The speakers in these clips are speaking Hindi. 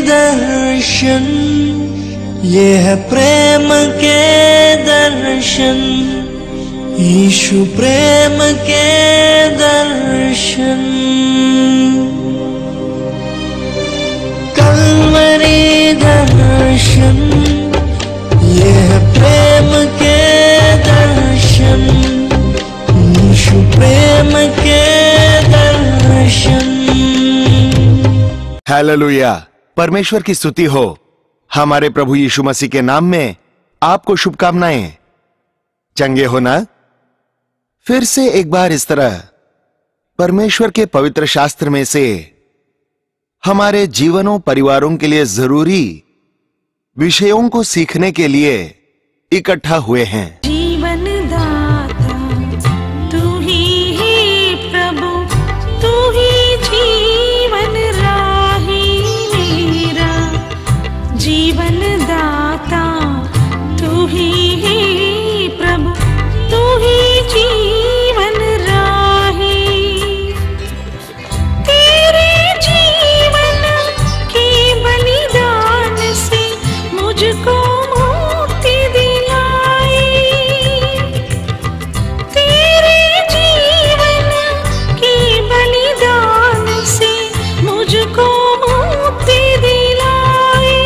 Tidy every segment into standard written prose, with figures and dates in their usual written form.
दर्शन, ये है प्रेम के दर्शन, यीशु प्रेम के दर्शन। कलवरी दर्शन, ये है प्रेम के दर्शन, यीशु प्रेम के दर्शन। हालेलुया, परमेश्वर की स्तुति हो। हमारे प्रभु यीशु मसीह के नाम में आपको शुभकामनाएं। चंगे हो ना? फिर से एक बार इस तरह परमेश्वर के पवित्र शास्त्र में से हमारे जीवनों परिवारों के लिए जरूरी विषयों को सीखने के लिए इकट्ठा हुए हैं। जीवन दाता तू ही है प्रभु, तू ही जीवन राही मेरा। जीवन दाता तू ही है प्रभु, तू ही जीवन राही। तेरे जीवन के बलिदान से मुझको मुक्ति दिलाई। तेरे जीवन के बलिदान से मुझको मुक्ति दिलाई।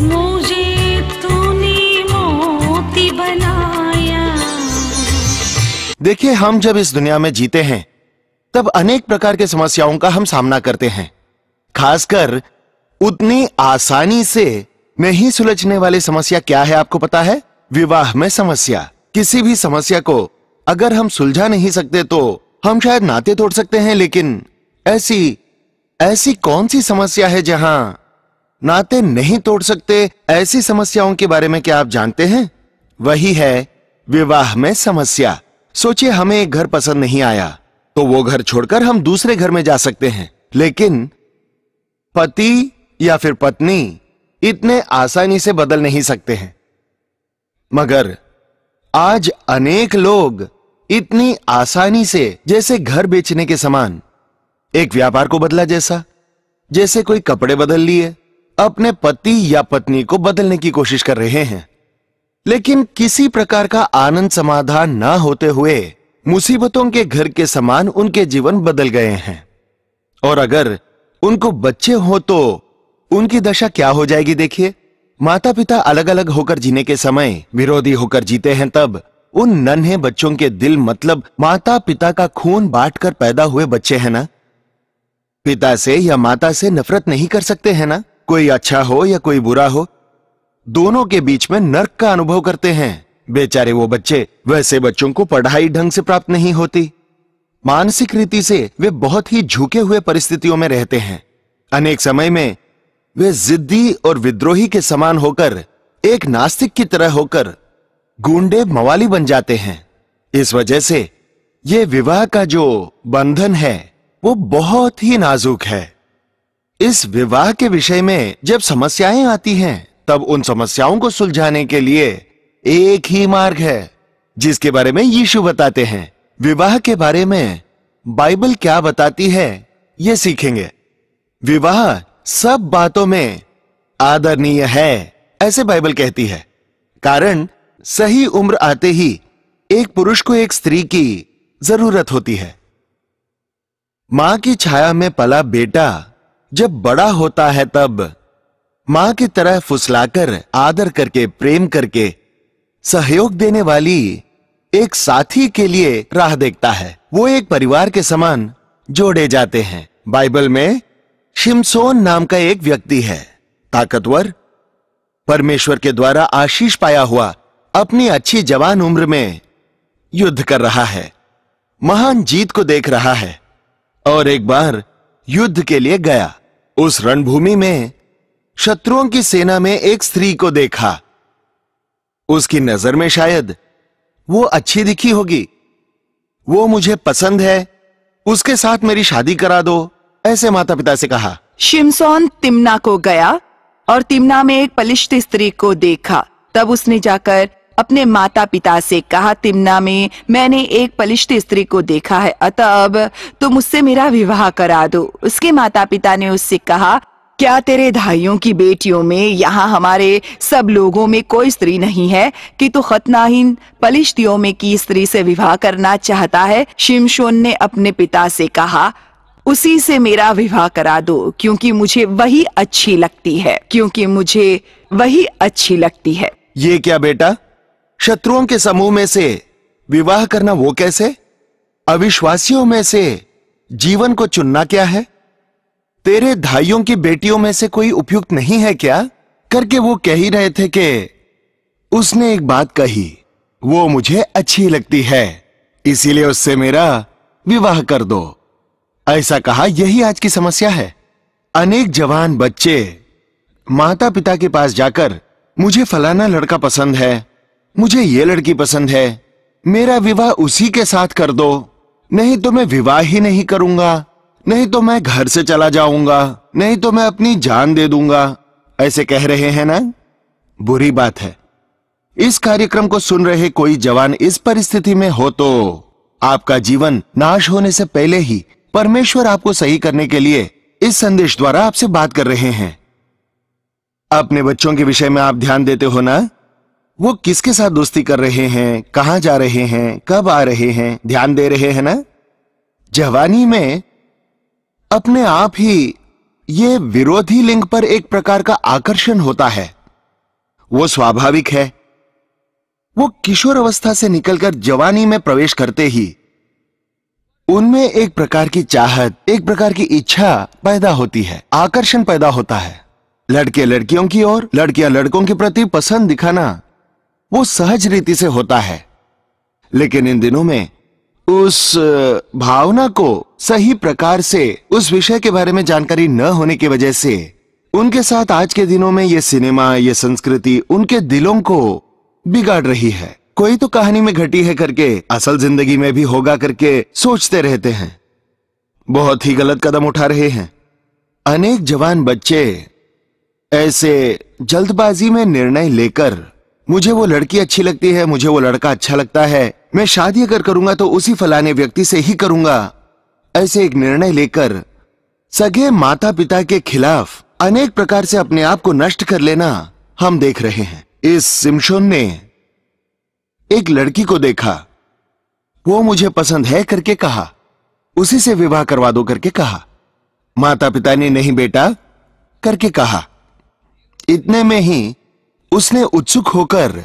मुझे तूने मोती बनाया। देखिए, हम जब इस दुनिया में जीते हैं तब अनेक प्रकार के समस्याओं का हम सामना करते हैं। खासकर उतनी आसानी से नहीं सुलझने वाली समस्या क्या है, आपको पता है? विवाह में समस्या। किसी भी समस्या को अगर हम सुलझा नहीं सकते तो हम शायद नाते तोड़ सकते हैं, लेकिन ऐसी कौन सी समस्या है जहां नाते नहीं तोड़ सकते? ऐसी समस्याओं के बारे में क्या आप जानते हैं? वही है विवाह में समस्या। सोचिए, हमें एक घर पसंद नहीं आया तो वो घर छोड़कर हम दूसरे घर में जा सकते हैं, लेकिन पति या फिर पत्नी इतने आसानी से बदल नहीं सकते हैं। मगर आज अनेक लोग इतनी आसानी से, जैसे घर बेचने के समान, एक व्यापार को बदला जैसे कोई कपड़े बदल लिए, अपने पति या पत्नी को बदलने की कोशिश कर रहे हैं। लेकिन किसी प्रकार का आनंद समाधान ना होते हुए मुसीबतों के घर के समान उनके जीवन बदल गए हैं। और अगर उनको बच्चे हो तो उनकी दशा क्या हो जाएगी? देखिए, माता पिता अलग अलग होकर जीने के समय विरोधी होकर जीते हैं, तब उन नन्हे बच्चों के दिल, मतलब माता पिता का खून बांटकर पैदा हुए बच्चे हैं ना, पिता से या माता से नफरत नहीं कर सकते हैं ना। कोई अच्छा हो या कोई बुरा हो, दोनों के बीच में नर्क का अनुभव करते हैं। बेचारे वो बच्चे, वैसे बच्चों को पढ़ाई ढंग से प्राप्त नहीं होती। मानसिक रीति से वे बहुत ही झुके हुए परिस्थितियों में रहते हैं। अनेक समय में वे जिद्दी और विद्रोही के समान होकर, एक नास्तिक की तरह होकर गूंडे मवाली बन जाते हैं। इस वजह से ये विवाह का जो बंधन है वो बहुत ही नाजुक है। इस विवाह के विषय में जब समस्याएं आती हैं तब उन समस्याओं को सुलझाने के लिए एक ही मार्ग है, जिसके बारे में यीशु बताते हैं। विवाह के बारे में बाइबल क्या बताती है ये सीखेंगे। विवाह सब बातों में आदरणीय है, ऐसे बाइबल कहती है, कारण सही उम्र आते ही एक पुरुष को एक स्त्री की जरूरत होती है। मां की छाया में पला बेटा जब बड़ा होता है तब मां की तरह फुसलाकर, आदर करके, प्रेम करके, सहयोग देने वाली एक साथी के लिए राह देखता है। वो एक परिवार के समान जोड़े जाते हैं। बाइबल में शिमशोन नाम का एक व्यक्ति है, ताकतवर, परमेश्वर के द्वारा आशीष पाया हुआ, अपनी अच्छी जवान उम्र में युद्ध कर रहा है, महान जीत को देख रहा है। और एक बार युद्ध के लिए गया। उस रणभूमि में शत्रुओं की सेना में एक स्त्री को देखा। उसकी नजर में शायद वो अच्छी दिखी होगी। वो मुझे पसंद है, उसके साथ मेरी शादी करा दो, ऐसे माता पिता से कहा। शिमशोन तिम्ना को गया और तिम्ना में एक पलिश्ती स्त्री को देखा। तब उसने जाकर अपने माता पिता से कहा, तिम्ना में मैंने एक पलिश्ती स्त्री को देखा है, अतः अब तुम उससे मेरा विवाह करा दो। उसके माता पिता ने उससे कहा, क्या तेरे भाइयों की बेटियों में यहाँ हमारे सब लोगों में कोई स्त्री नहीं है कि तू खतनाहीन पलिश्तियों में की स्त्री से विवाह करना चाहता है? शिमशोन ने अपने पिता से कहा, उसी से मेरा विवाह करा दो, क्योंकि मुझे वही अच्छी लगती है। ये क्या बेटा, शत्रुओं के समूह में से विवाह करना वो कैसे? अविश्वासियों में से जीवन को चुनना क्या है? तेरे भाइयों की बेटियों में से कोई उपयुक्त नहीं है क्या? करके वो कह ही रहे थे कि उसने एक बात कही, वो मुझे अच्छी लगती है, इसीलिए उससे मेरा विवाह कर दो। ऐसा कहा। यही आज की समस्या है। अनेक जवान बच्चे माता पिता के पास जाकर, मुझे फलाना लड़का पसंद है, मुझे ये लड़की पसंद है, मेरा विवाह उसी के साथ कर दो, नहीं तो मैं विवाह ही नहीं करूंगा, नहीं तो मैं घर से चला जाऊंगा, नहीं तो मैं अपनी जान दे दूंगा, ऐसे कह रहे हैं ना? बुरी बात है। इस कार्यक्रम को सुन रहे कोई जवान इस परिस्थिति में हो तो आपका जीवन नाश होने से पहले ही परमेश्वर आपको सही करने के लिए इस संदेश द्वारा आपसे बात कर रहे हैं। अपने बच्चों के विषय में आप ध्यान देते हो ना? वो किसके साथ दोस्ती कर रहे हैं, कहां जा रहे हैं, कब आ रहे हैं, ध्यान दे रहे हैं ना? जवानी में अपने आप ही ये विरोधी लिंग पर एक प्रकार का आकर्षण होता है। वो स्वाभाविक है। वो किशोर अवस्था से निकलकर जवानी में प्रवेश करते ही उनमें एक प्रकार की चाहत, एक प्रकार की इच्छा पैदा होती है, आकर्षण पैदा होता है। लड़के लड़कियों की ओर, लड़कियां लड़कों के प्रति पसंद दिखाना वो सहज रीति से होता है। लेकिन इन दिनों में उस भावना को सही प्रकार से, उस विषय के बारे में जानकारी न होने की वजह से उनके साथ आज के दिनों में ये सिनेमा, ये संस्कृति उनके दिलों को बिगाड़ रही है। कोई तो कहानी में घटी है करके असल जिंदगी में भी होगा करके सोचते रहते हैं। बहुत ही गलत कदम उठा रहे हैं। अनेक जवान बच्चे ऐसे जल्दबाजी में निर्णय लेकर, मुझे वो लड़की अच्छी लगती है, मुझे वो लड़का अच्छा लगता है, मैं शादी अगर करूंगा तो उसी फलाने व्यक्ति से ही करूंगा, ऐसे एक निर्णय लेकर सगे माता पिता के खिलाफ अनेक प्रकार से अपने आप को नष्ट कर लेना हम देख रहे हैं। इस शिमशोन ने एक लड़की को देखा, वो मुझे पसंद है करके कहा, उसी से विवाह करवा दो करके कहा। माता पिता ने नहीं बेटा करके कहा। इतने में ही उसने उत्सुक होकर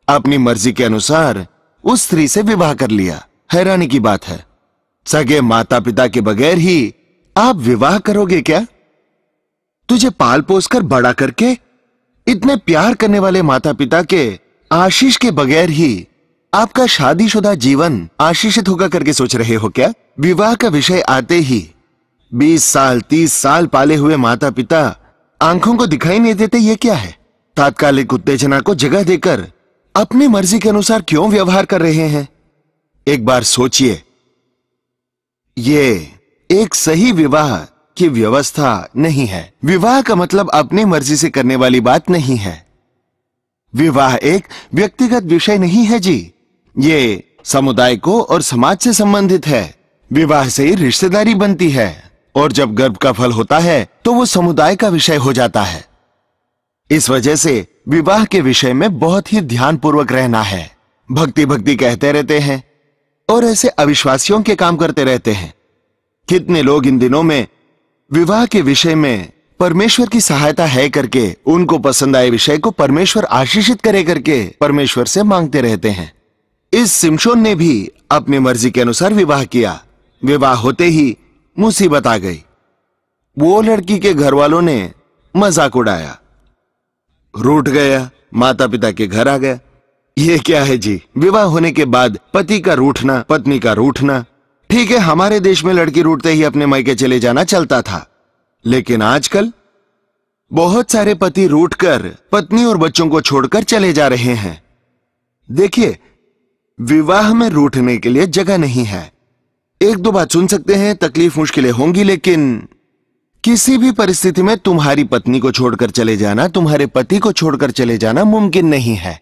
अपनी मर्जी के अनुसार उस स्त्री से विवाह कर लिया। हैरानी की बात है, सगे माता पिता के बगैर ही आप विवाह करोगे क्या? तुझे पाल पोस कर बड़ा करके, इतने प्यार करने वाले माता पिता के आशीष के बगैर ही आपका शादीशुदा जीवन आशीषित होगा करके सोच रहे हो क्या? विवाह का विषय आते ही 20 साल 30 साल पाले हुए माता पिता आंखों को दिखाई नहीं देते। ये क्या है? तात्कालिक उत्तेजना को जगह देकर अपनी मर्जी के अनुसार क्यों व्यवहार कर रहे हैं? एक बार सोचिए, ये एक सही विवाह की व्यवस्था नहीं है। विवाह का मतलब अपनी मर्जी से करने वाली बात नहीं है। विवाह एक व्यक्तिगत विषय नहीं है जी, ये समुदाय को और समाज से संबंधित है। विवाह से ही रिश्तेदारी बनती है और जब गर्भ का फल होता है तो वो समुदाय का विषय हो जाता है। इस वजह से विवाह के विषय में बहुत ही ध्यानपूर्वक रहना है। भक्ति भक्ति कहते रहते हैं और ऐसे अविश्वासियों के काम करते रहते हैं। कितने लोग इन दिनों में विवाह के विषय में परमेश्वर की सहायता है करके, उनको पसंद आए विषय को परमेश्वर आशीषित करे करके परमेश्वर से मांगते रहते हैं। इस शिमशोन ने भी अपनी मर्जी के अनुसार विवाह किया। विवाह होते ही मुसीबत आ गई। वो लड़की के घर वालों ने मजाक उड़ाया, रूठ गया, माता पिता के घर आ गया। ये क्या है जी, विवाह होने के बाद पति का रूठना, पत्नी का रूठना। ठीक है, हमारे देश में लड़की रूठते ही अपने मायके चले जाना चलता था, लेकिन आजकल बहुत सारे पति रूठकर पत्नी और बच्चों को छोड़कर चले जा रहे हैं। देखिए, विवाह में रूठने के लिए जगह नहीं है। एक दो बात सुन सकते हैं, तकलीफ मुश्किलें होंगी, लेकिन किसी भी परिस्थिति में तुम्हारी पत्नी को छोड़कर चले जाना, तुम्हारे पति को छोड़कर चले जाना मुमकिन नहीं है।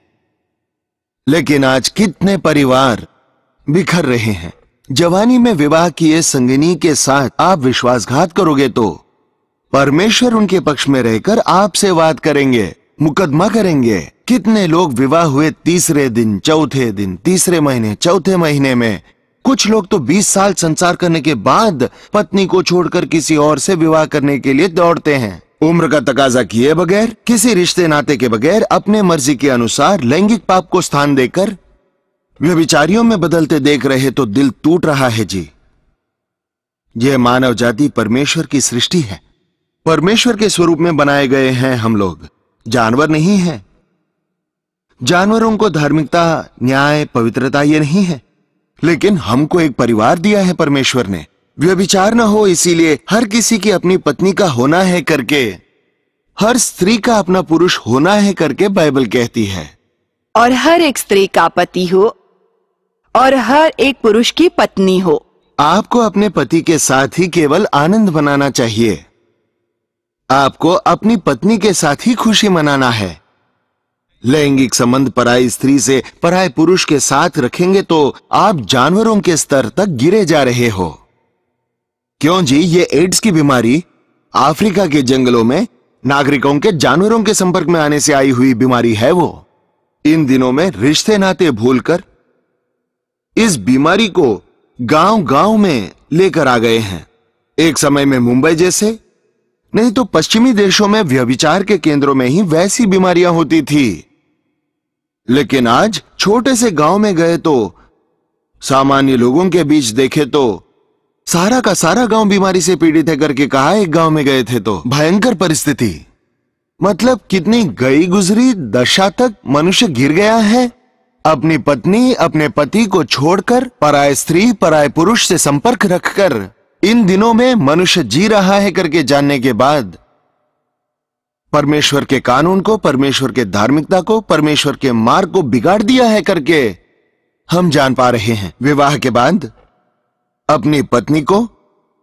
लेकिन आज कितने परिवार बिखर रहे हैं। जवानी में विवाह किए संगिनी के साथ आप विश्वासघात करोगे तो परमेश्वर उनके पक्ष में रहकर आपसे वाद करेंगे, मुकदमा करेंगे। कितने लोग विवाह हुए तीसरे दिन, चौथे दिन, तीसरे महीने, चौथे महीने में, कुछ लोग तो 20 साल संसार करने के बाद पत्नी को छोड़कर किसी और से विवाह करने के लिए दौड़ते हैं। उम्र का तकाजा किए बगैर, किसी रिश्ते नाते के बगैर, अपने मर्जी के अनुसार लैंगिक पाप को स्थान देकर व्यभिचारियों में बदलते देख रहे तो दिल टूट रहा है जी। यह मानव जाति परमेश्वर की सृष्टि है। परमेश्वर के स्वरूप में बनाए गए हैं हम लोग, जानवर नहीं हैं। जानवरों को धार्मिकता, न्याय, पवित्रता ये नहीं है, लेकिन हमको एक परिवार दिया है परमेश्वर ने। व्यभिचार न हो इसीलिए हर किसी की अपनी पत्नी का होना है करके, हर स्त्री का अपना पुरुष होना है करके बाइबल कहती है। और हर एक स्त्री का पति हो और हर एक पुरुष की पत्नी हो। आपको अपने पति के साथ ही केवल आनंद मनाना चाहिए। आपको अपनी पत्नी के साथ ही खुशी मनाना है। लैंगिक संबंध पराई स्त्री से, पराये पुरुष के साथ रखेंगे तो आप जानवरों के स्तर तक गिरे जा रहे हो। क्यों जी? ये एड्स की बीमारी अफ्रीका के जंगलों में नागरिकों के जानवरों के संपर्क में आने से आई हुई बीमारी है। वो इन दिनों में रिश्ते नाते भूलकर इस बीमारी को गांव-गांव में लेकर आ गए हैं। एक समय में मुंबई जैसे, नहीं तो पश्चिमी देशों में व्यभिचार के केंद्रों में ही वैसी बीमारियां होती थी। लेकिन आज छोटे से गांव में गए तो, सामान्य लोगों के बीच देखे तो सारा का सारा गांव बीमारी से पीड़ित है करके कहा। एक गांव में गए थे तो भयंकर परिस्थिति, मतलब कितनी गई गुजरी दशा तक मनुष्य गिर गया है। अपनी पत्नी, अपने पति को छोड़कर पराय स्त्री, पराय पुरुष से संपर्क रखकर इन दिनों में मनुष्य जी रहा है करके जानने के बाद परमेश्वर के कानून को, परमेश्वर के धार्मिकता को, परमेश्वर के मार्ग को बिगाड़ दिया है करके हम जान पा रहे हैं। विवाह के बाद अपनी पत्नी को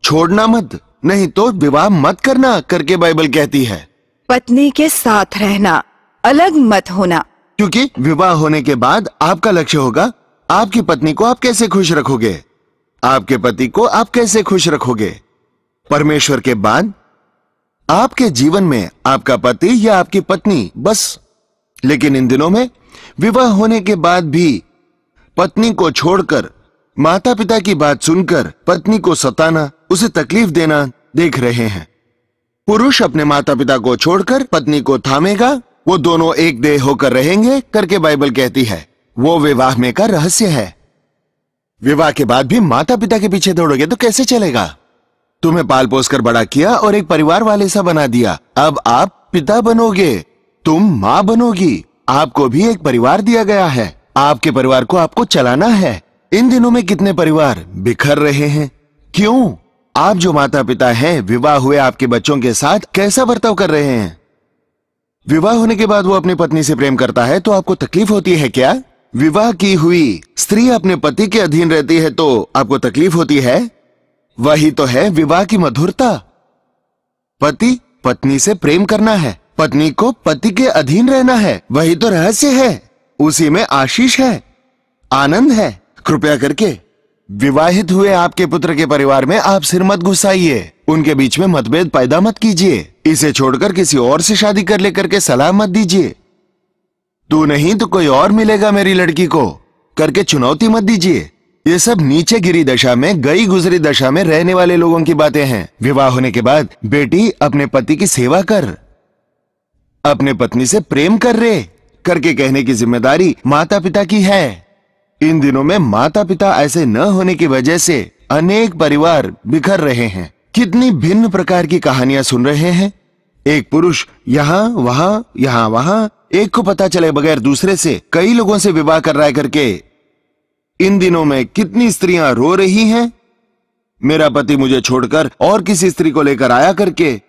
छोड़ना मत, नहीं तो विवाह मत करना करके बाइबल कहती है। पत्नी के साथ रहना, अलग मत होना। क्योंकि विवाह होने के बाद आपका लक्ष्य होगा आपकी पत्नी को आप कैसे खुश रखोगे, आपके पति को आप कैसे खुश रखोगे। परमेश्वर के बाद आपके जीवन में आपका पति या आपकी पत्नी बस। लेकिन इन दिनों में विवाह होने के बाद भी पत्नी को छोड़कर, माता पिता की बात सुनकर पत्नी को सताना, उसे तकलीफ देना देख रहे हैं। पुरुष अपने माता पिता को छोड़कर पत्नी को थामेगा, वो दोनों एक देह होकर रहेंगे करके बाइबल कहती है। वो विवाह में का रहस्य है। विवाह के बाद भी माता पिता के पीछे दौड़ोगे तो कैसे चलेगा? तुम्हें पाल पोस कर बड़ा किया और एक परिवार वाले सा बना दिया। अब आप पिता बनोगे, तुम मां बनोगी। आपको भी एक परिवार दिया गया है, आपके परिवार को आपको चलाना है। इन दिनों में कितने परिवार बिखर रहे हैं। क्यों? आप जो माता पिता हैं, विवाह हुए आपके बच्चों के साथ कैसा बर्ताव कर रहे हैं? विवाह होने के बाद वो अपनी पत्नी से प्रेम करता है तो आपको तकलीफ होती है क्या? विवाह की हुई स्त्री अपने पति के अधीन रहती है तो आपको तकलीफ होती है? वही तो है विवाह की मधुरता। पति पत्नी से प्रेम करना है, पत्नी को पति के अधीन रहना है, वही तो रहस्य है। उसी में आशीष है, आनंद है। कृपया करके विवाहित हुए आपके पुत्र के परिवार में आप सिर मत घुसाइए, उनके बीच में मतभेद पैदा मत कीजिए। इसे छोड़कर किसी और से शादी कर लेकर के सलाह मत दीजिए। तू नहीं तो कोई और मिलेगा मेरी लड़की को करके चुनौती मत दीजिए। ये सब नीचे गिरी दशा में, गई गुजरी दशा में रहने वाले लोगों की बातें हैं। विवाह होने के बाद बेटी अपने पति की सेवा कर, अपने पत्नी से प्रेम कर रे करके कहने की जिम्मेदारी माता पिता की है। इन दिनों में माता पिता ऐसे न होने की वजह से अनेक परिवार बिखर रहे हैं। कितनी भिन्न प्रकार की कहानियां सुन रहे हैं। एक पुरुष यहाँ वहां, एक को पता चले बगैर दूसरे से कई लोगों से विवाह कर रहा है करके इन दिनों में कितनी स्त्रियां रो रही हैं। मेरा पति मुझे छोड़कर और किसी स्त्री को लेकर आया करके,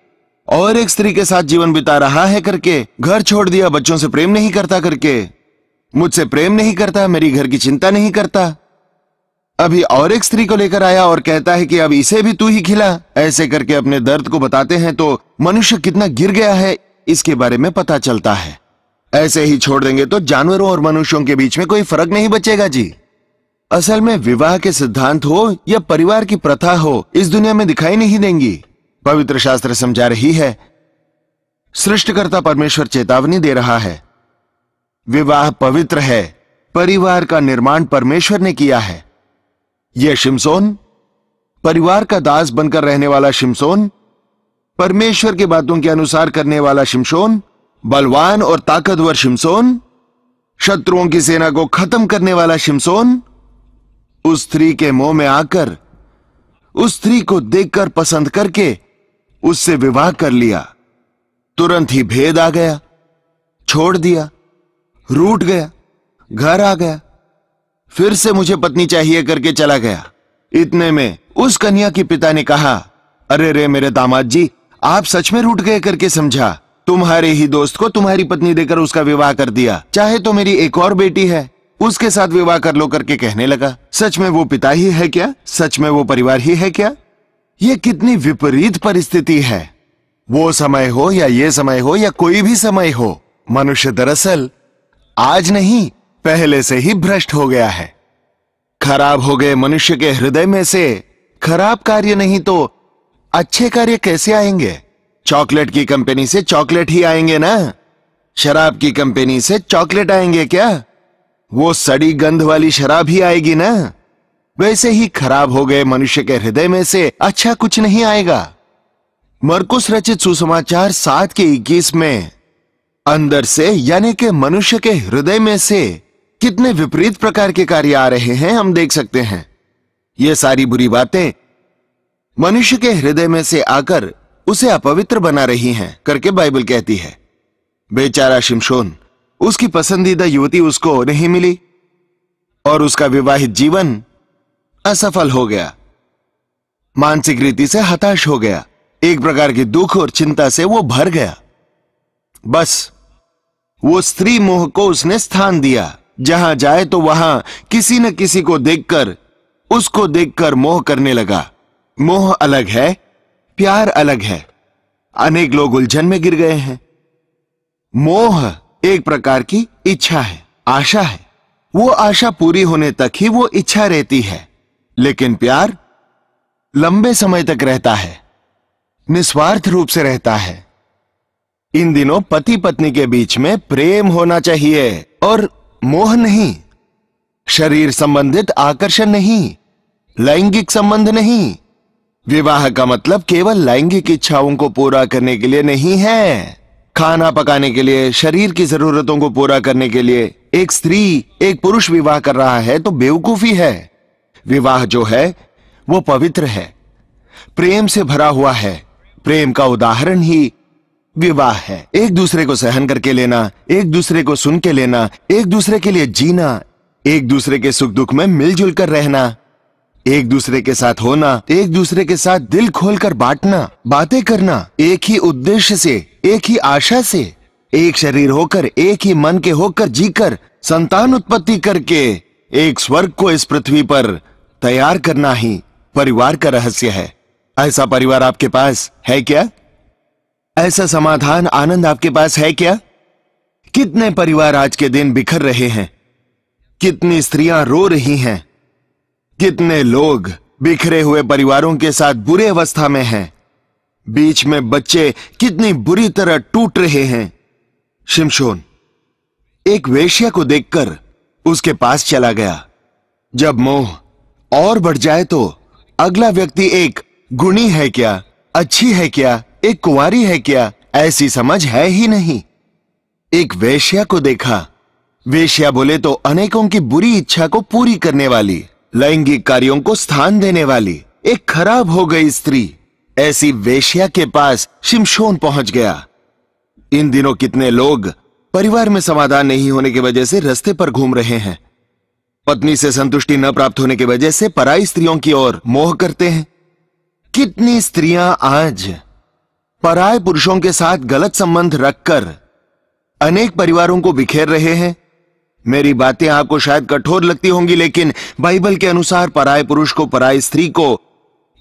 और एक स्त्री के साथ जीवन बिता रहा है करके, घर छोड़ दिया, बच्चों से प्रेम नहीं करता करके, मुझसे प्रेम नहीं करता, मेरी घर की चिंता नहीं करता। अभी और एक स्त्री को लेकर आया और कहता है कि अब इसे भी तू ही खिला। ऐसे करके अपने दर्द को बताते हैं तो मनुष्य कितना गिर गया है इसके बारे में पता चलता है। ऐसे ही छोड़ देंगे तो जानवरों और मनुष्यों के बीच में कोई फर्क नहीं बचेगा जी। असल में विवाह के सिद्धांत हो या परिवार की प्रथा हो, इस दुनिया में दिखाई नहीं देंगी। पवित्र शास्त्र समझा रही है, सृष्टिकर्ता परमेश्वर चेतावनी दे रहा है। विवाह पवित्र है, परिवार का निर्माण परमेश्वर ने किया है। यह शिमशोन, परिवार का दास बनकर रहने वाला शिमशोन, परमेश्वर की बातों के अनुसार करने वाला शिमशोन, बलवान और ताकतवर शिमशोन, शत्रुओं की सेना को खत्म करने वाला शिमशोन, उस स्त्री के मोह में आकर उस स्त्री को देखकर पसंद करके उससे विवाह कर लिया। तुरंत ही भेद आ गया, छोड़ दिया, रूठ गया, घर आ गया, फिर से मुझे पत्नी चाहिए करके चला गया। इतने में उस कन्या की पिता ने कहा, अरे रे मेरे दामाद जी, आप सच में रूठ गए करके समझा। तुम्हारे ही दोस्त को तुम्हारी पत्नी देकर उसका विवाह कर दिया। चाहे तो मेरी एक और बेटी है, उसके साथ विवाह कर लो करके कहने लगा। सच में वो पिता ही है क्या? सच में वो परिवार ही है क्या? ये कितनी विपरीत परिस्थिति है। वो समय हो या ये समय हो या कोई भी समय हो, मनुष्य दरअसल आज नहीं पहले से ही भ्रष्ट हो गया है। खराब हो गए मनुष्य के हृदय में से खराब कार्य नहीं तो अच्छे कार्य कैसे आएंगे? चॉकलेट की कंपनी से चॉकलेट ही आएंगे ना? शराब की कंपनी से चॉकलेट आएंगे क्या? वो सड़ी गंध वाली शराब ही आएगी ना? वैसे ही खराब हो गए मनुष्य के हृदय में से अच्छा कुछ नहीं आएगा। मरकुस रचित सुसमाचार 7:21 में अंदर से यानी कि मनुष्य के हृदय में से कितने विपरीत प्रकार के कार्य आ रहे हैं हम देख सकते हैं। ये सारी बुरी बातें मनुष्य के हृदय में से आकर उसे अपवित्र बना रही हैं करके बाइबल कहती है। बेचारा शिमशोन, उसकी पसंदीदा युवती उसको नहीं मिली और उसका विवाहित जीवन असफल हो गया। मानसिक रीति से हताश हो गया। एक प्रकार की दुख और चिंता से वो भर गया। बस वो स्त्री मोह को उसने स्थान दिया। जहां जाए तो वहां किसी न किसी को देखकर उसको देखकर मोह करने लगा। मोह अलग है, प्यार अलग है। अनेक लोग उलझन में गिर गए हैं। मोह एक प्रकार की इच्छा है, आशा है। वो आशा पूरी होने तक ही वो इच्छा रहती है, लेकिन प्यार लंबे समय तक रहता है, निस्वार्थ रूप से रहता है। इन दिनों पति पत्नी के बीच में प्रेम होना चाहिए और मोह नहीं। शरीर संबंधित आकर्षण नहीं, लैंगिक संबंध नहीं। विवाह का मतलब केवल लैंगिक इच्छाओं को पूरा करने के लिए नहीं है। खाना पकाने के लिए, शरीर की जरूरतों को पूरा करने के लिए एक स्त्री एक पुरुष विवाह कर रहा है तो बेवकूफी है। विवाह जो है वो पवित्र है, प्रेम से भरा हुआ है। प्रेम का उदाहरण ही विवाह है। एक दूसरे को सहन करके लेना, एक दूसरे को सुन के लेना, एक दूसरे के लिए जीना, एक दूसरे के सुख दुख में मिलजुल कर रहना, एक दूसरे के साथ होना, एक दूसरे के साथ दिल खोलकर बांटना, बातें करना, एक ही उद्देश्य से, एक ही आशा से, एक शरीर होकर, एक ही मन के होकर जीकर, संतान उत्पत्ति करके एक स्वर्ग को इस पृथ्वी पर तैयार करना ही परिवार का रहस्य है। ऐसा परिवार आपके पास है क्या? ऐसा समाधान, आनंद आपके पास है क्या? कितने परिवार आज के दिन बिखर रहे हैं, कितनी स्त्रियां रो रही हैं, कितने लोग बिखरे हुए परिवारों के साथ बुरे अवस्था में हैं, बीच में बच्चे कितनी बुरी तरह टूट रहे हैं। शिमशोन एक वेश्या को देखकर उसके पास चला गया। जब मोह और बढ़ जाए तो अगला व्यक्ति एक गुणी है क्या, अच्छी है क्या, एक कुंवारी है क्या, ऐसी समझ है ही नहीं। एक वेश्या को देखा। वेश्या बोले तो अनेकों की बुरी इच्छा को पूरी करने वाली, लैंगिक कार्यों को स्थान देने वाली एक खराब हो गई स्त्री। ऐसी वेश्या के पास शिमशोन पहुंच गया। इन दिनों कितने लोग परिवार में समाधान नहीं होने की वजह से रास्ते पर घूम रहे हैं। पत्नी से संतुष्टि न प्राप्त होने की वजह से पराई स्त्रियों की ओर मोह करते हैं। कितनी स्त्रियां आज पराये पुरुषों के साथ गलत संबंध रखकर अनेक परिवारों को बिखेर रहे हैं। मेरी बातें आपको शायद कठोर लगती होंगी, लेकिन बाइबल के अनुसार पराये पुरुष को, पराई स्त्री को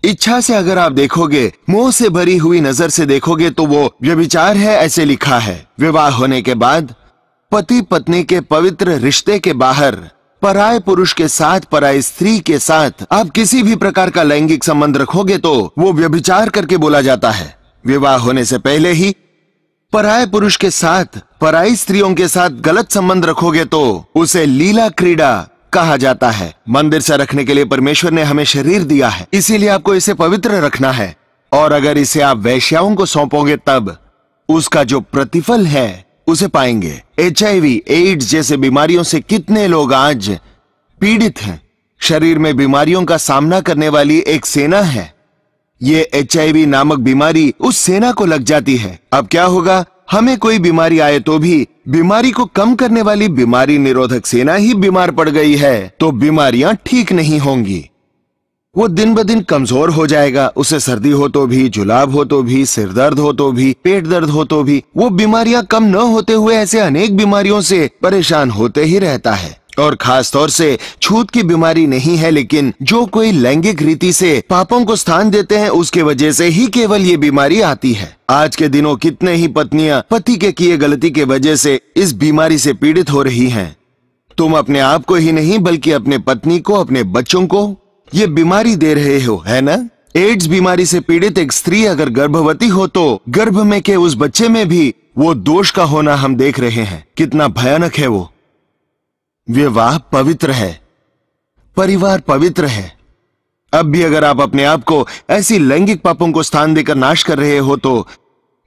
इच्छा से अगर आप देखोगे, मोह से भरी हुई नजर से देखोगे तो वो व्यभिचार है, ऐसे लिखा है। विवाह होने के बाद पति पत्नी के पवित्र रिश्ते के बाहर पराये पुरुष के साथ, पराई स्त्री के साथ आप किसी भी प्रकार का लैंगिक संबंध रखोगे तो वो व्यभिचार करके बोला जाता है। विवाह होने से पहले ही पराये पुरुष के साथ, पराई स्त्रियों के साथ गलत संबंध रखोगे तो उसे लीला क्रीड़ा कहा जाता है। मंदिर से रखने के लिए परमेश्वर ने हमें शरीर दिया है, इसीलिए आपको इसे पवित्र रखना है। और अगर इसे आप वेश्याओं को सौंपोगे तब उसका जो प्रतिफल है उसे पाएंगे। HIV, एड्स जैसे बीमारियों से कितने लोग आज पीड़ित हैं। शरीर में बीमारियों का सामना करने वाली एक सेना है। ये HIV नामक बीमारी उस सेना को लग जाती है। अब क्या होगा, हमें कोई बीमारी आए तो भी बीमारी को कम करने वाली बीमारी निरोधक सेना ही बीमार पड़ गई है तो बीमारियां ठीक नहीं होंगी। वो दिन ब दिन कमजोर हो जाएगा। उसे सर्दी हो तो भी, जुलाब हो तो भी, सिर दर्द हो तो भी, पेट दर्द हो तो भी, वो बीमारियां कम न होते हुए ऐसे अनेक बीमारियों से परेशान होते ही रहता है। और खास तौर से छूत की बीमारी नहीं है, लेकिन जो कोई लैंगिक रीति से पापों को स्थान देते हैं उसके वजह से ही केवल ये बीमारी आती है। आज के दिनों कितने ही पत्नियां पति के किए गलती के वजह से इस बीमारी से पीड़ित हो रही हैं। तुम अपने आप को ही नहीं बल्कि अपने पत्नी को, अपने बच्चों को ये बीमारी दे रहे हो, है ना? एड्स बीमारी से पीड़ित एक स्त्री अगर गर्भवती हो तो गर्भ में के उस बच्चे में भी वो दोष का होना हम देख रहे हैं। कितना भयानक है वो। विवाह पवित्र है, परिवार पवित्र है। अब भी अगर आप अपने आप को ऐसी लैंगिक पापों को स्थान देकर नाश कर रहे हो तो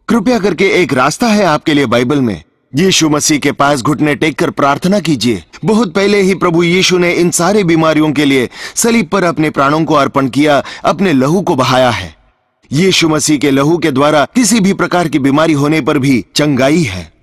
कृपया करके एक रास्ता है आपके लिए बाइबल में। यीशु मसीह के पास घुटने टेक कर प्रार्थना कीजिए। बहुत पहले ही प्रभु यीशु ने इन सारे बीमारियों के लिए सलीब पर अपने प्राणों को अर्पण किया, अपने लहू को बहाया है। यीशु मसीह के लहू के द्वारा किसी भी प्रकार की बीमारी होने पर भी चंगाई है।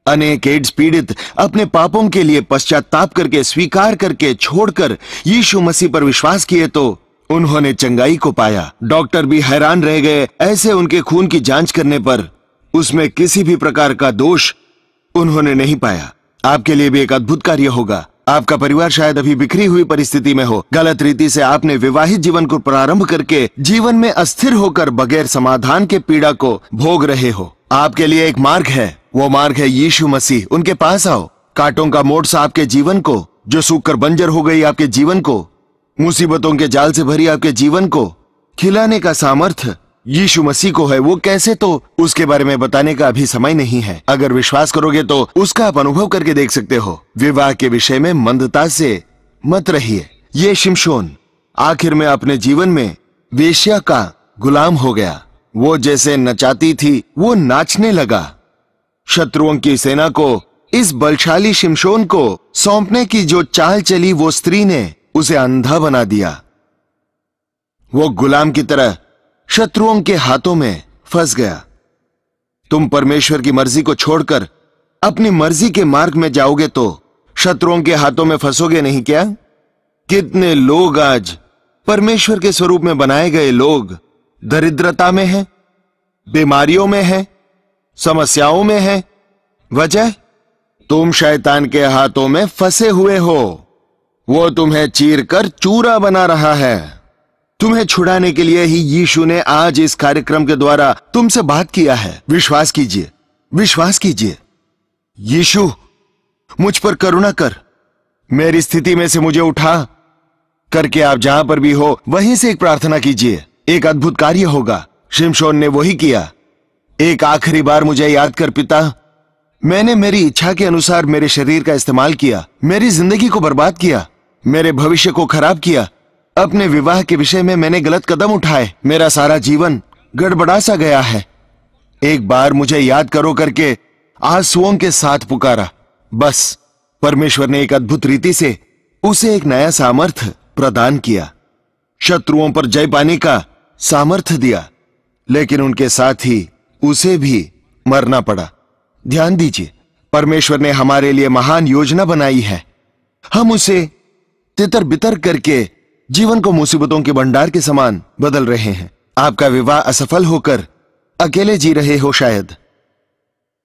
अनेक एड्स पीड़ित अपने पापों के लिए पश्चाताप करके, स्वीकार करके, छोड़कर यीशु मसीह पर विश्वास किए तो उन्होंने चंगाई को पाया। डॉक्टर भी हैरान रह गए ऐसे उनके खून की जांच करने पर उसमें किसी भी प्रकार का दोष उन्होंने नहीं पाया। आपके लिए भी एक अद्भुत कार्य होगा। आपका परिवार शायद अभी बिखरी हुई परिस्थिति में हो। गलत रीति से आपने विवाहित जीवन को प्रारंभ करके जीवन में अस्थिर होकर बगैर समाधान के पीड़ा को भोग रहे हो। आपके लिए एक मार्ग है, वो मार्ग है यीशु मसीह। उनके पास आओ। कांटों का मोड़ सा आपके जीवन को, जो सूखकर बंजर हो गई आपके जीवन को, मुसीबतों के जाल से भरी आपके जीवन को खिलाने का सामर्थ्य यीशु मसीह को है। वो कैसे, तो उसके बारे में बताने का अभी समय नहीं है। अगर विश्वास करोगे तो उसका आप अनुभव करके देख सकते हो। विवाह के विषय में मंदता से मत रहिए। ये शिमशोन आखिर में अपने जीवन में वेश्या का गुलाम हो गया। वो जैसे नचाती थी वो नाचने लगा। शत्रुओं की सेना को इस बलशाली शिमशोन को सौंपने की जो चाल चली वो स्त्री ने उसे अंधा बना दिया। वो गुलाम की तरह शत्रुओं के हाथों में फंस गया। तुम परमेश्वर की मर्जी को छोड़कर अपनी मर्जी के मार्ग में जाओगे तो शत्रुओं के हाथों में फंसोगे नहीं क्या? कितने लोग आज परमेश्वर के स्वरूप में बनाए गए लोग दरिद्रता में हैं, बीमारियों में हैं, समस्याओं में हैं। वजह, तुम शैतान के हाथों में फंसे हुए हो। वो तुम्हें चीरकर चूरा बना रहा है। तुम्हें छुड़ाने के लिए ही यीशु ने आज इस कार्यक्रम के द्वारा तुमसे बात किया है। विश्वास कीजिए, विश्वास कीजिए। यीशु, मुझ पर करुणा कर, मेरी स्थिति में से मुझे उठा करके आप जहां पर भी हो वहीं से एक प्रार्थना कीजिए। एक अद्भुत कार्य होगा। शिमशोन ने वही किया। एक आखिरी बार मुझे याद कर पिता, मैंने मेरी इच्छा के अनुसार मेरे शरीर का इस्तेमाल किया, मेरी जिंदगी को बर्बाद किया, मेरे भविष्य को खराब किया। अपने विवाह के विषय में मैंने गलत कदम उठाए। मेरा सारा जीवन गड़बड़ा सा गया है। एक बार मुझे याद करो करके आंसुओं के साथ पुकारा। बस परमेश्वर ने एक अद्भुत रीति से उसे एक नया सामर्थ्य प्रदान किया, शत्रुओं पर जय पाने का सामर्थ्य दिया, लेकिन उनके साथ ही उसे भी मरना पड़ा। ध्यान दीजिए, परमेश्वर ने हमारे लिए महान योजना बनाई है। हम उसे तितर बितर करके जीवन को मुसीबतों के भंडार के समान बदल रहे हैं। आपका विवाह असफल होकर अकेले जी रहे हो शायद।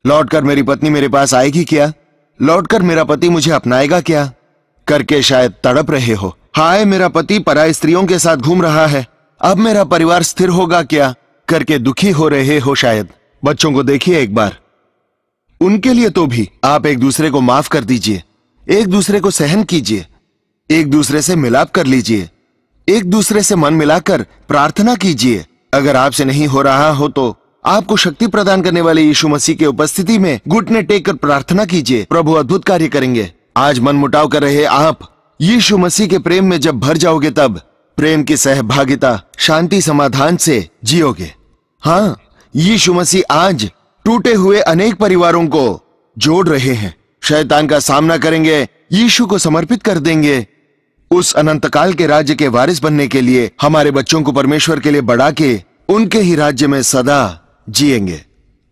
लौटकर मेरी पत्नी मेरे पास आएगी क्या? लौटकर मेरा पति मुझे अपनाएगा क्या? करके शायद तड़प रहे हो। हाय, मेरा पति पराई स्त्रियों के साथ घूम रहा है, अब मेरा परिवार स्थिर होगा क्या? करके दुखी हो रहे हो शायद। बच्चों को देखिए एक बार, उनके लिए तो भी आप एक दूसरे को माफ कर दीजिए, एक दूसरे को सहन कीजिए। एक दूसरे से मिलाप कर लीजिए, एक दूसरे से मन मिलाकर प्रार्थना कीजिए। अगर आपसे नहीं हो रहा हो तो आपको शक्ति प्रदान करने वाले यीशु मसीह की उपस्थिति में घुटने टेक कर प्रार्थना कीजिए। प्रभु अद्भुत कार्य करेंगे। आज मन मुटाव कर रहे आप यीशु मसीह के प्रेम में जब भर जाओगे तब प्रेम की सहभागिता, शांति, समाधान से जियोगे। हाँ, यीशु मसीह आज टूटे हुए अनेक परिवारों को जोड़ रहे हैं। शैतान का सामना करेंगे, यीशु को समर्पित कर देंगे। उस अनंत काल के राज्य के वारिस बनने के लिए हमारे बच्चों को परमेश्वर के लिए बढ़ा के उनके ही राज्य में सदा जिएंगे।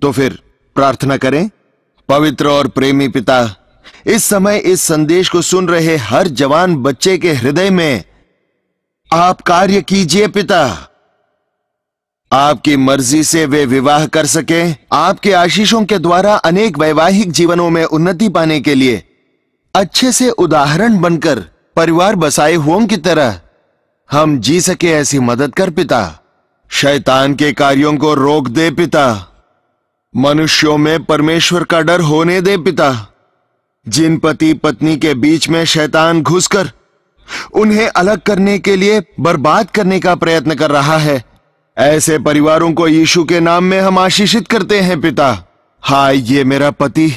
तो फिर प्रार्थना करें। पवित्र और प्रेमी पिता, इस समय इस संदेश को सुन रहे हर जवान बच्चे के हृदय में आप कार्य कीजिए पिता। आपकी मर्जी से वे विवाह कर सके। आपके आशीषों के द्वारा अनेक वैवाहिक जीवनों में उन्नति पाने के लिए अच्छे से उदाहरण बनकर परिवार बसाए हुओं की तरह हम जी सके, ऐसी मदद कर पिता। शैतान के कार्यों को रोक दे पिता। मनुष्यों में परमेश्वर का डर होने दे पिता। जिन पति पत्नी के बीच में शैतान घुसकर उन्हें अलग करने के लिए बर्बाद करने का प्रयत्न कर रहा है, ऐसे परिवारों को यीशु के नाम में हम आशीषित करते हैं पिता। हाय, ये मेरा पति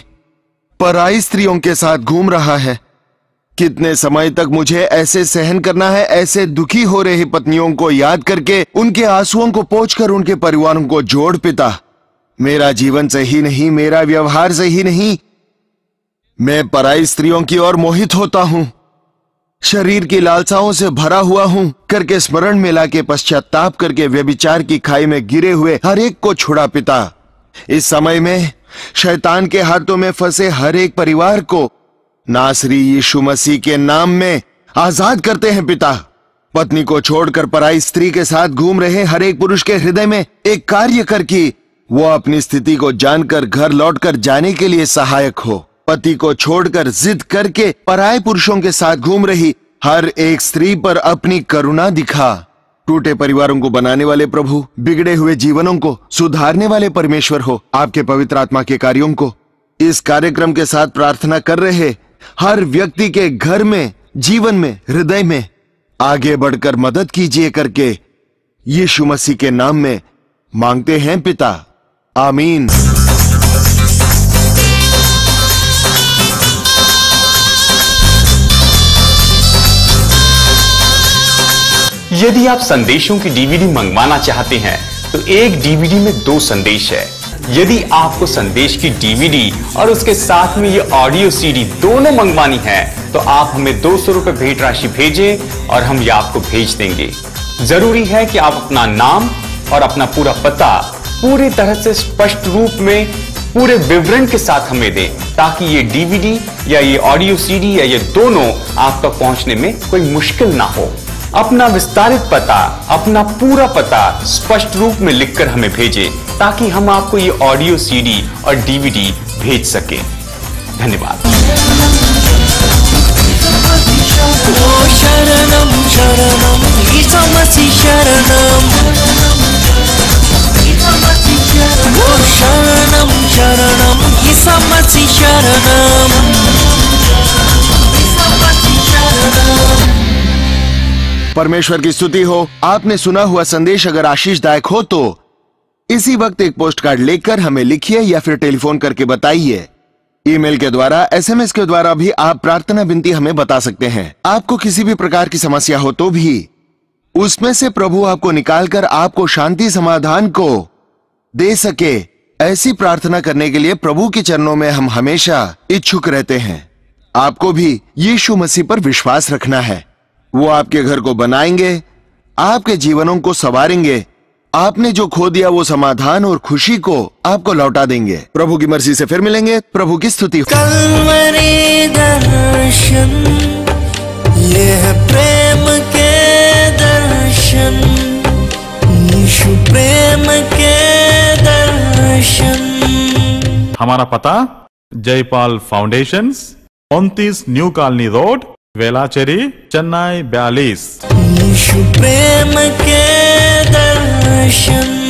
पराई स्त्रियों के साथ घूम रहा है। कितने समय तक मुझे ऐसे सहन करना है? ऐसे दुखी हो रही पत्नियों को याद करके उनके आंसुओं को पोंछकर उनके परिवारों को जोड़ पिता। मेरा जीवन सही नहीं, मेरा व्यवहार सही नहीं, मैं पराई स्त्रियों की ओर मोहित होता हूं, शरीर की लालसाओं से भरा हुआ हूं करके स्मरण में लाके पश्चाताप करके व्यभिचार की खाई में गिरे हुए हर एक को छुड़ा पिता। इस समय में शैतान के हाथों में फंसे हर एक परिवार को नासरी यीशु मसीह के नाम में आजाद करते हैं पिता। पत्नी को छोड़कर पराई स्त्री के साथ घूम रहे हर एक पुरुष के हृदय में एक कार्य करके वो अपनी स्थिति को जानकर घर लौटकर जाने के लिए सहायक हो। पति को छोड़कर जिद करके पराये पुरुषों के साथ घूम रही हर एक स्त्री पर अपनी करुणा दिखा। टूटे परिवारों को बनाने वाले प्रभु, बिगड़े हुए जीवनों को सुधारने वाले परमेश्वर हो। आपके पवित्र आत्मा के कार्यों को इस कार्यक्रम के साथ प्रार्थना कर रहे हर व्यक्ति के घर में, जीवन में, हृदय में आगे बढ़कर मदद कीजिए करके यीशु मसीह के नाम में मांगते हैं पिता। आमीन। यदि आप संदेशों की डीवीडी मंगवाना चाहते हैं तो एक डीवीडी में 2 संदेश है। यदि आपको संदेश की डीवीडी और उसके साथ में ये ऑडियो सीडी दोनों मंगवानी है तो आप हमें 200 रुपए भेंट राशि भेजें और हम ये आपको भेज देंगे। जरूरी है कि आप अपना नाम और अपना पूरा पता पूरी तरह से स्पष्ट रूप में पूरे विवरण के साथ हमें दें, ताकि ये डीवीडी या ये ऑडियो सीडी या ये दोनों आप तक पहुंचने में कोई मुश्किल ना हो। अपना विस्तारित पता, अपना पूरा पता स्पष्ट रूप में लिखकर हमें भेजें, ताकि हम आपको ये ऑडियो सीडी और डीवीडी भेज सकें। धन्यवाद। ओ शरणम शरणम यीशु मसीह शरणम, ओ शरणम शरणम यीशु मसीह शरणम। परमेश्वर की स्तुति हो। आपने सुना हुआ संदेश अगर आशीषदायक हो तो इसी वक्त एक पोस्ट कार्ड लेकर हमें लिखिए या फिर टेलीफोन करके बताइए। ईमेल के द्वारा, एसएमएस के द्वारा भी आप प्रार्थना विनती हमें बता सकते हैं। आपको किसी भी प्रकार की समस्या हो तो भी उसमें से प्रभु आपको निकालकर आपको शांति समाधान को दे सके, ऐसी प्रार्थना करने के लिए प्रभु के चरणों में हम हमेशा इच्छुक रहते हैं। आपको भी यीशु मसीह पर विश्वास रखना है। वो आपके घर को बनाएंगे, आपके जीवनों को संवारेंगे। आपने जो खो दिया वो समाधान और खुशी को आपको लौटा देंगे। प्रभु की मर्जी से फिर मिलेंगे। प्रभु की स्तुति। कल्वरी दर्शन, ये है प्रेम के दर्शन, यीशु प्रेम के दर्शन। हमारा पता Jaipal foundations, 29 new colony road, Velachery, Chennai 42। यीशु प्रेम के दर्शन।